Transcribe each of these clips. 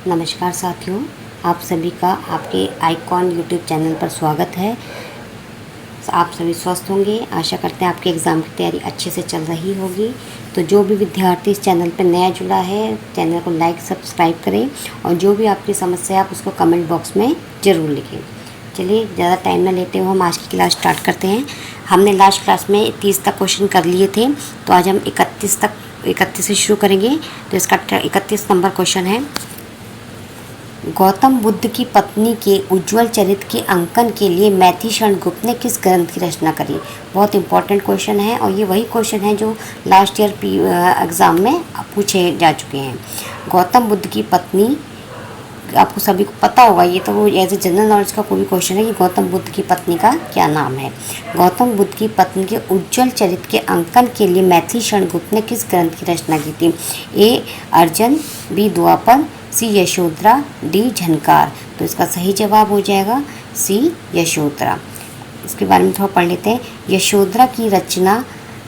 नमस्कार साथियों, आप सभी का आपके आइकॉन यूट्यूब चैनल पर स्वागत है। आप सभी स्वस्थ होंगे। आशा करते हैं आपके एग्ज़ाम की तैयारी अच्छे से चल रही होगी। तो जो भी विद्यार्थी इस चैनल पर नया जुड़ा है, चैनल को लाइक सब्सक्राइब करें और जो भी आपकी समस्या है आप उसको कमेंट बॉक्स में ज़रूर लिखें। चलिए ज़्यादा टाइम ना लेते हुए हम आज की क्लास स्टार्ट करते हैं। हमने लास्ट क्लास में 30 तक क्वेश्चन कर लिए थे, तो आज हम 31 से शुरू करेंगे। तो इसका 31 नंबर क्वेश्चन है, गौतम बुद्ध की पत्नी के उज्ज्वल चरित्र के अंकन के लिए मैथिलीशरण गुप्त ने किस ग्रंथ की रचना करी। बहुत इंपॉर्टेंट क्वेश्चन है और ये वही क्वेश्चन है जो लास्ट ईयर एग्ज़ाम में पूछे जा चुके हैं। गौतम बुद्ध की पत्नी, आपको सभी को पता होगा, ये तो वो एज ए जनरल नॉलेज का कोई क्वेश्चन है कि गौतम बुद्ध की पत्नी का क्या नाम है। गौतम बुद्ध की पत्नी के उज्ज्वल चरित्र के अंकन के लिए मैथिलीशरण गुप्त ने किस ग्रंथ की रचना की थी। ए अर्जन, बी द्वापर, सी यशोधरा, डी झनकार। तो इसका सही जवाब हो जाएगा सी यशोधरा। इसके बारे में थोड़ा पढ़ लेते हैं। यशोधरा की रचना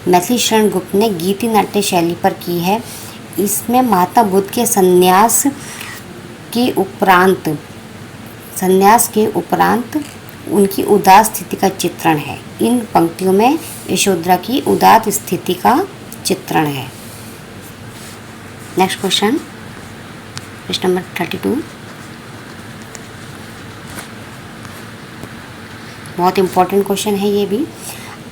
मैथिलीशरण गुप्त ने गीति नाट्य शैली पर की है। इसमें महात्मा बुद्ध के संन्यास के उपरांत उनकी उदास स्थिति का चित्रण है। इन पंक्तियों में यशोधरा की उदास स्थिति का चित्रण है। Next question number 32। बहुत इंपॉर्टेंट क्वेश्चन है ये भी।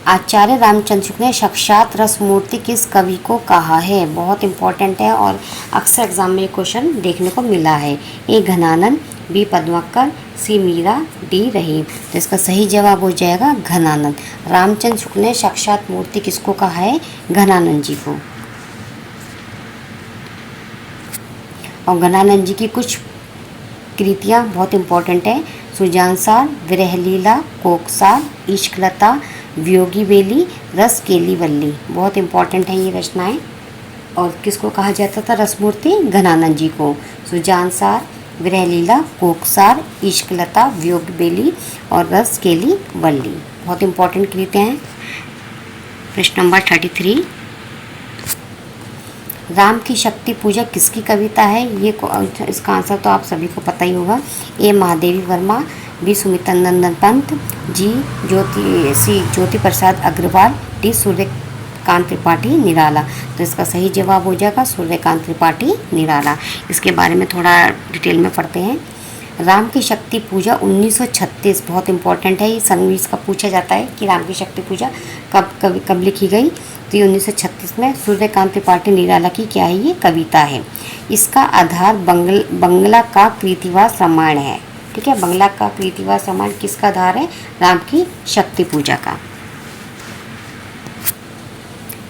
आचार्य रामचंद्र शुक्ल ने साक्षात रस मूर्ति किस कवि को कहा है। बहुत इंपॉर्टेंट है और अक्सर एग्जाम में ये क्वेश्चन देखने को मिला है। ए घनानंद, बी पद्माकर, सी मीरा, डी रहीम। तो इसका सही जवाब हो जाएगा घनानंद। रामचंद्र शुक्ल ने साक्षात मूर्ति किसको कहा है, घनानंद जी को। और घनानंद जी की कुछ कृतियाँ बहुत इंपॉर्टेंट है। सुजानसार, विरहलीला, कोकसार, इश्कलता, वियोगी बेली, रस केली वल्ली। बहुत इंपॉर्टेंट है ये रचनाएं। और किसको कहा जाता था रसमूर्ति, घनानंद जी को। सुजानसार, विरहलीला, कोकसार, इश्कलता, वियोगी बेली और रस केली वल्ली। बहुत इंपॉर्टेंट कृतियाँ हैं। प्रश्न नंबर 33। राम की शक्ति पूजा किसकी कविता है। इसका आंसर तो आप सभी को पता ही होगा। ए महादेवी वर्मा, बी सुमित्रानंदन पंत, सी ज्योति प्रसाद अग्रवाल, डी सूर्यकांत त्रिपाठी निराला। तो इसका सही जवाब हो जाएगा सूर्यकांत त्रिपाठी निराला। इसके बारे में थोड़ा डिटेल में पढ़ते हैं। राम की शक्ति पूजा 1936, बहुत इंपॉर्टेंट है। ये संगीत का पूछा जाता है कि राम की शक्ति पूजा कब लिखी गई। तो ये 1936 में सूर्यकांत त्रिपाठी निराला की क्या है, ये कविता है। इसका आधार बंगला का कृतिवास रामायण है। ठीक है, बंगला का कृतिवास रामायण किसका आधार है, राम की शक्ति पूजा का।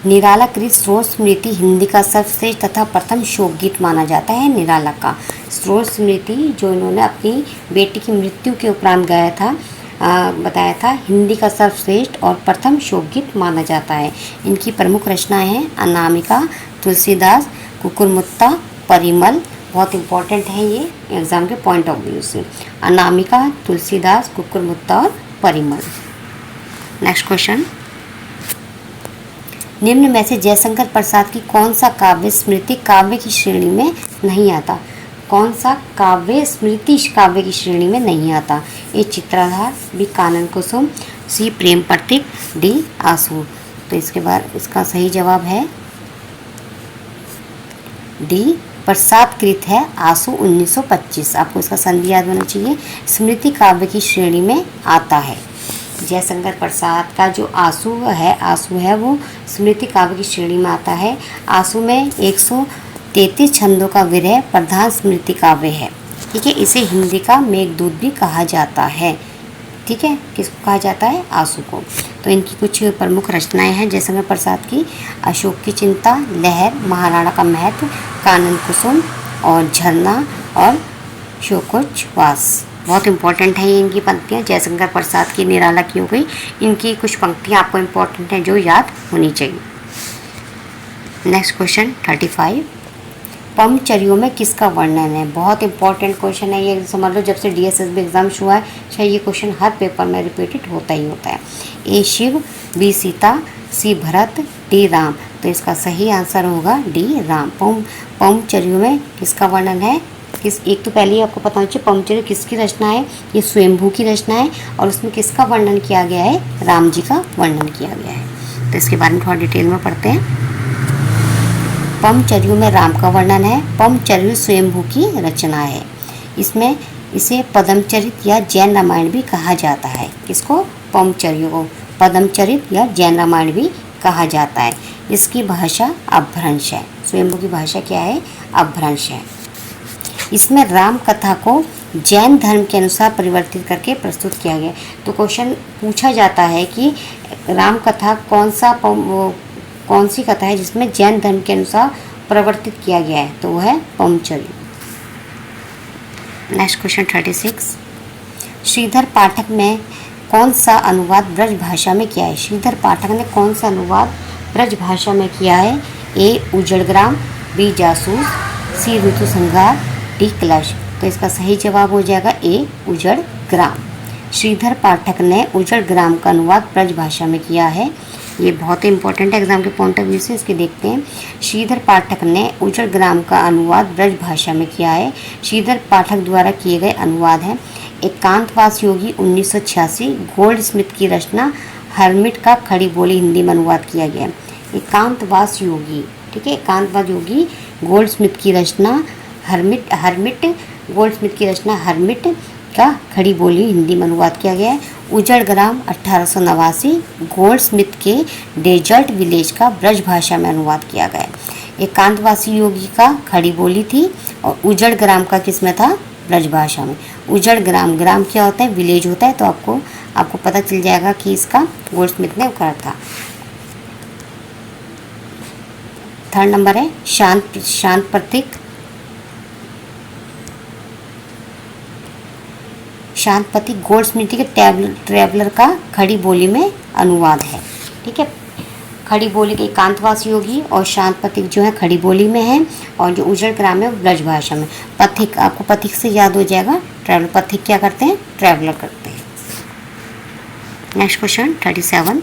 निराला कृत स्रोत स्मृति हिंदी का सर्वश्रेष्ठ तथा प्रथम शोक गीत माना जाता है। निराला का स्रोत स्मृति जो इन्होंने अपनी बेटी की मृत्यु के उपरांत गाया था, बताया था, हिंदी का सर्वश्रेष्ठ और प्रथम शोक गीत माना जाता है। इनकी प्रमुख रचनाएं हैं अनामिका, तुलसीदास, कुकुरमुत्ता, परिमल। बहुत इंपॉर्टेंट है ये एग्जाम के पॉइंट ऑफ व्यू से। अनामिका, तुलसीदास, कुकुरमुत्ता और परिमल। नेक्स्ट क्वेश्चन, निम्न में से जयशंकर प्रसाद की कौन सा काव्य स्मृति काव्य की श्रेणी में नहीं आता। कौन सा काव्य स्मृति काव्य की श्रेणी में नहीं आता। ए चित्राधार, बी कानन कुसुम, सी प्रेम प्रतीक, डी आंसू। तो इसके बाद इसका सही जवाब है डी प्रसाद कृत है आंसू 1925। आपको इसका संधि याद होना चाहिए। स्मृति काव्य की श्रेणी में आता है। जयशंकर प्रसाद का जो आंसू है वो स्मृति काव्य की श्रेणी में आता है। आंसू में 133 छंदों का विरह प्रधान स्मृति काव्य है। ठीक है, इसे हिंदी का मेघदूत भी कहा जाता है। ठीक है, किसको कहा जाता है, आंसू को। तो इनकी कुछ प्रमुख रचनाएं हैं जयशंकर प्रसाद की। अशोक की चिंता, लहर, महाराणा का महत्व, कानन कुसुम और झरना और शोकोच्छ्वास। बहुत इंपॉर्टेंट है ये इनकी पंक्तियाँ। जयशंकर प्रसाद की निराला की हो गई। इनकी कुछ पंक्तियाँ आपको इंपॉर्टेंट हैं जो याद होनी चाहिए। Next question 35। पमचर्यों में किसका वर्णन है। बहुत इंपॉर्टेंट क्वेश्चन है ये। समझ लो जब से DSSB एग्जाम शुरू है, चाहे ये क्वेश्चन हर पेपर में रिपीटेड होता ही होता है। ए शिव, बी सीता, सी भरत, डी राम। तो इसका सही आंसर होगा डी राम। पमचर्यों में किसका वर्णन है, किस, एक तो पहले ही आपको पता होना चाहिए पमचर्य किसकी रचना है, ये स्वयंभू की रचना है और उसमें किसका वर्णन किया गया है, राम जी का वर्णन किया गया है। तो इसके बारे में थोड़ा डिटेल में पढ़ते हैं। पमचर्यु में राम का वर्णन है। पमचर्यु स्वयंभू की रचना है। इसमें इसे पद्मचरित या जैन रामायण भी कहा जाता है। किसको, पमचर्यु को पद्मचरित या जैन रामायण भी कहा जाता है। इसकी भाषा अपभ्रंश है। स्वयंभू की भाषा क्या है, अपभ्रंश है। इसमें राम कथा को जैन धर्म के अनुसार परिवर्तित करके प्रस्तुत किया गया। तो क्वेश्चन पूछा जाता है कि राम कथा कौन सी कथा है जिसमें जैन धर्म के अनुसार परिवर्तित किया गया है, तो वह है पमचर्यु। Next question 36। श्रीधर पाठक ने कौन सा अनुवाद ब्रज भाषा में किया है। श्रीधर पाठक ने कौन सा अनुवाद ब्रज भाषा में किया है। ए उजड़ग्राम, बी जासूस, सी ऋतु संहार, डी कलश। तो इसका सही जवाब हो जाएगा ए उजड़ग्राम। श्रीधर पाठक ने उजड़ग्राम का अनुवाद ब्रज भाषा में किया है। ये बहुत ही इंपॉर्टेंट है एग्जाम के पॉइंट ऑफ व्यू से, इसके देखते हैं। श्रीधर पाठक ने उजड़ग्राम का अनुवाद ब्रज भाषा में किया है। श्रीधर पाठक द्वारा किए गए अनुवाद हैं एकांतवास योगी 1986, गोल्ड स्मिथ की रचना हर्मिट का खड़ी बोली हिंदी में अनुवाद किया गया है। एकांतवास योगी, ठीक है, एकांतवास योगी गोल्ड स्मिथ की रचना हर्मिट गोल्ड स्मिथ की रचना हर्मिट का खड़ी बोली हिंदी में अनुवाद किया गया है। उजड़ग्राम 1889 गोल्ड स्मिथ के डेजर्ट विलेज का ब्रज भाषा में अनुवाद किया गया है। एकांतवासी योगी का खड़ी बोली थी और उजड़ग्राम का किसमें था, ब्रज भाषा में। उजड़ग्राम, ग्राम क्या होता है, विलेज होता है, तो आपको पता चल जाएगा कि इसका गोल्ड स्मिथ ने कहा था। थर्ड नंबर है शांत प्रतीक। शांत प्रतीक गोल्ड स्मिथ के ट्रैवलर का खड़ी बोली में अनुवाद है, ठीक है। खड़ी बोली के एकांतवासी योगी और शांत प्रतीक जो है खड़ी बोली में है और जो उजड़ग्राम है ब्रज भाषा में। पथिक, आपको पथिक से याद हो जाएगा ट्रैवलर। पथिक क्या करते हैं, ट्रैवलर करते हैं। Next question 37।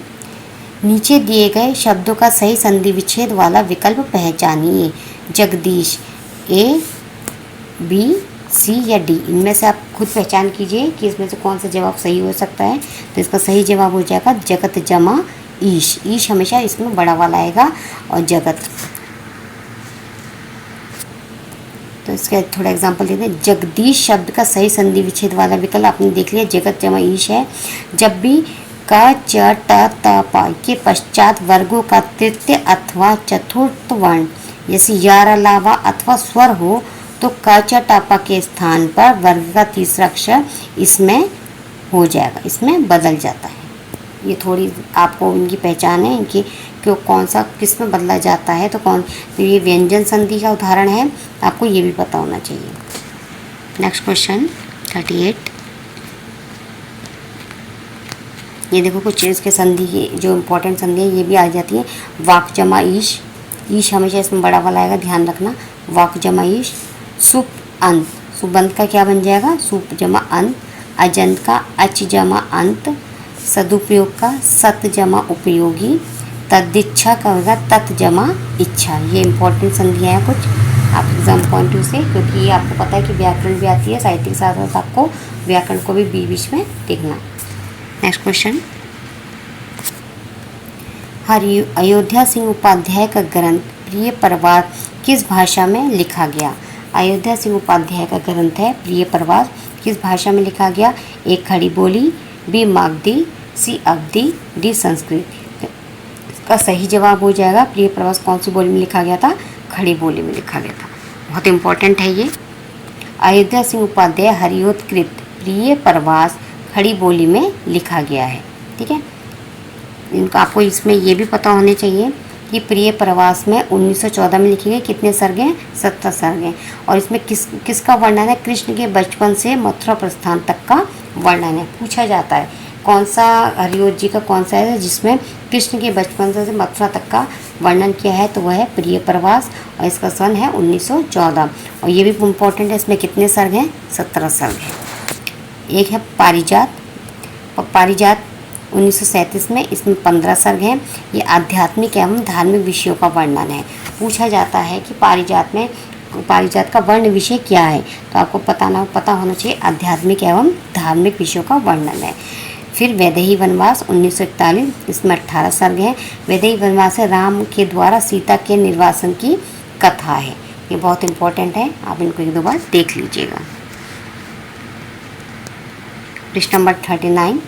नीचे दिए गए शब्दों का सही संधि विच्छेद वाला विकल्प पहचानिए। जगदीश, ए, बी, सी या डी। इनमें से आप खुद पहचान कीजिए कि इसमें से कौन सा जवाब सही हो सकता है। तो इसका सही जवाब हो जाएगा जगत जमा ईश। ईश हमेशा इसमें बड़ा वाला आएगा और जगत। तो इसका थोड़ा एग्जांपल देते हैं। जगदीश शब्द का सही संधि विच्छेद वाला विकल्प आपने देख लिया, जगत जमा ईश है। जब भी क, च, ट, त, प के पश्चात वर्गों का तृतीय अथवा चतुर्थ वर्ण जैसे यार अलावा अथवा स्वर हो तो क, च, ट, प के स्थान पर वर्ग का तीसरा अक्षर इसमें हो जाएगा, इसमें बदल जाता है। ये थोड़ी आपको इनकी पहचान है, इनकी क्यों कौन सा किस में बदला जाता है। तो ये व्यंजन संधि का उदाहरण है, आपको ये भी पता होना चाहिए। Next question 38। ये देखो कुछ इसके संधि की जो इम्पोर्टेंट संधि है ये भी आ जाती है। वाक जमा ईश, ईश हमेशा इसमें बड़ा वाला आएगा, ध्यान रखना। वाक जमा ईश। सुप अंत, सुबंत का क्या बन जाएगा, सुप जमा अंत। अजंत का अच जमा अंत। सदुपयोग का सत जमा उपयोगी। तदिच्छा का होगा तत् जमा इच्छा। ये इंपॉर्टेंट संधियाँ हैं कुछ आप एग्जाम पॉइंट ऑफ से, क्योंकि ये आपको पता है कि व्याकरण भी आती है, साहित्य के साथ साथ आपको व्याकरण को भी बीच में देखना। Next question. अयोध्या सिंह उपाध्याय का ग्रंथ प्रिय प्रवास किस भाषा में लिखा गया। अयोध्या सिंह उपाध्याय का ग्रंथ है प्रिय प्रवास, किस भाषा में लिखा गया। ए खड़ी बोली, बी मागधी, सी अवधी, डी संस्कृत। इसका सही जवाब हो जाएगा प्रिय प्रवास कौन सी बोली में लिखा गया था, खड़ी बोली में लिखा गया था। बहुत इंपॉर्टेंट है ये। अयोध्या सिंह उपाध्याय हरियोत्कृत प्रिय प्रवास खड़ी बोली में लिखा गया है, ठीक है। इनका आपको इसमें ये भी पता होने चाहिए कि प्रिय प्रवास में 1914 में लिखे गए कितने सर्ग हैं, 17 सर्ग हैं। और इसमें किसका वर्णन है, कृष्ण के बचपन से मथुरा प्रस्थान तक का वर्णन है। पूछा जाता है कौन सा हरियोत जी का कौन सा है जिसमें कृष्ण के बचपन से मथुरा तक का वर्णन किया है, तो वह है प्रिय प्रवास और इसका सन है 1914। और ये भी इम्पोर्टेंट है, इसमें कितने सर्ग हैं, 17 सर्ग हैं। एक है पारिजात, पारिजात 1937 में, इसमें 15 सर्ग हैं। ये आध्यात्मिक एवं धार्मिक विषयों का वर्णन है। पूछा जाता है कि पारिजात में पारिजात का वर्ण विषय क्या है, तो आपको पता होना चाहिए आध्यात्मिक एवं धार्मिक विषयों का वर्णन है। फिर वैदेही वनवास 1941, इसमें 18 सर्ग हैं। वैदेही वनवास है राम के द्वारा सीता के निर्वासन की कथा है। ये बहुत इंपॉर्टेंट है, आप इनको 1-2 बार देख लीजिएगा। पृष्ठ नंबर 39,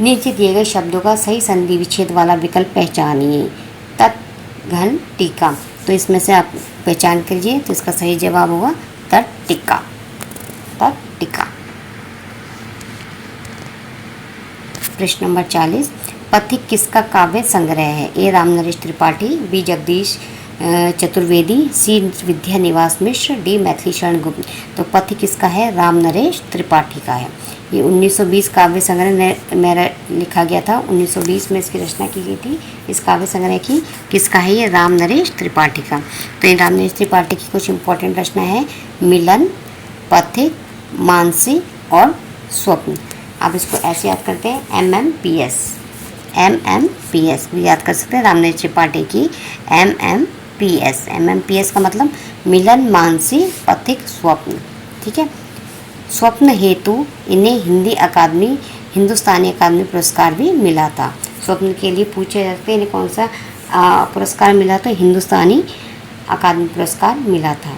नीचे दिए गए शब्दों का सही संधि विच्छेद वाला विकल्प पहचानिए। तत् घन टीका, तो इसमें से आप पहचान करिए, तो इसका सही जवाब होगा तट्टिका। तट्टिका। प्रश्न नंबर 40, पथिक किसका काव्य संग्रह है? ए रामनरेश त्रिपाठी, बी जगदीश चतुर्वेदी, सी विद्या निवास मिश्र, डी मैथिली शरण गुप्त। तो पथिक किसका है? रामनरेश त्रिपाठी का है। ये 1920 काव्य संग्रह मेरा लिखा गया था, 1920 में इसकी रचना की गई थी। इस काव्य संग्रह की किसका है? ये रामनरेश त्रिपाठी का। तो ये रामनरेश त्रिपाठी की कुछ इंपॉर्टेंट रचना है, मिलन, पथिक, मानसी और स्वप्न। आप इसको ऐसे याद करते हैं, MMPS। MMPS भी याद कर सकते हैं रामनरेश त्रिपाठी की, MMPS। MMPS का मतलब मिलन, मानसी, पथिक, स्वप्न। ठीक है। स्वप्न हेतु इन्हें हिंदुस्तानी अकादमी पुरस्कार भी मिला था। स्वप्न के लिए पूछे जाते हैं इन्हें कौन सा पुरस्कार मिला, तो हिंदुस्तानी अकादमी पुरस्कार मिला था।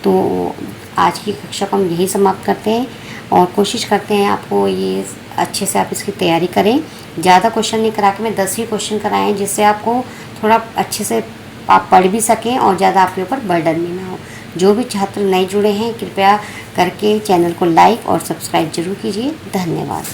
तो आज की कक्षा को हम यही समाप्त करते हैं और कोशिश करते हैं आपको ये अच्छे से आप इसकी तैयारी करें। ज़्यादा क्वेश्चन नहीं करा के मैं 10 ही क्वेश्चन कराएं, जिससे आपको थोड़ा अच्छे से आप पढ़ भी सकें और ज़्यादा आपके ऊपर बर्डन भी ना हो। जो भी छात्र नए जुड़े हैं कृपया करके चैनल को लाइक और सब्सक्राइब जरूर कीजिए। धन्यवाद।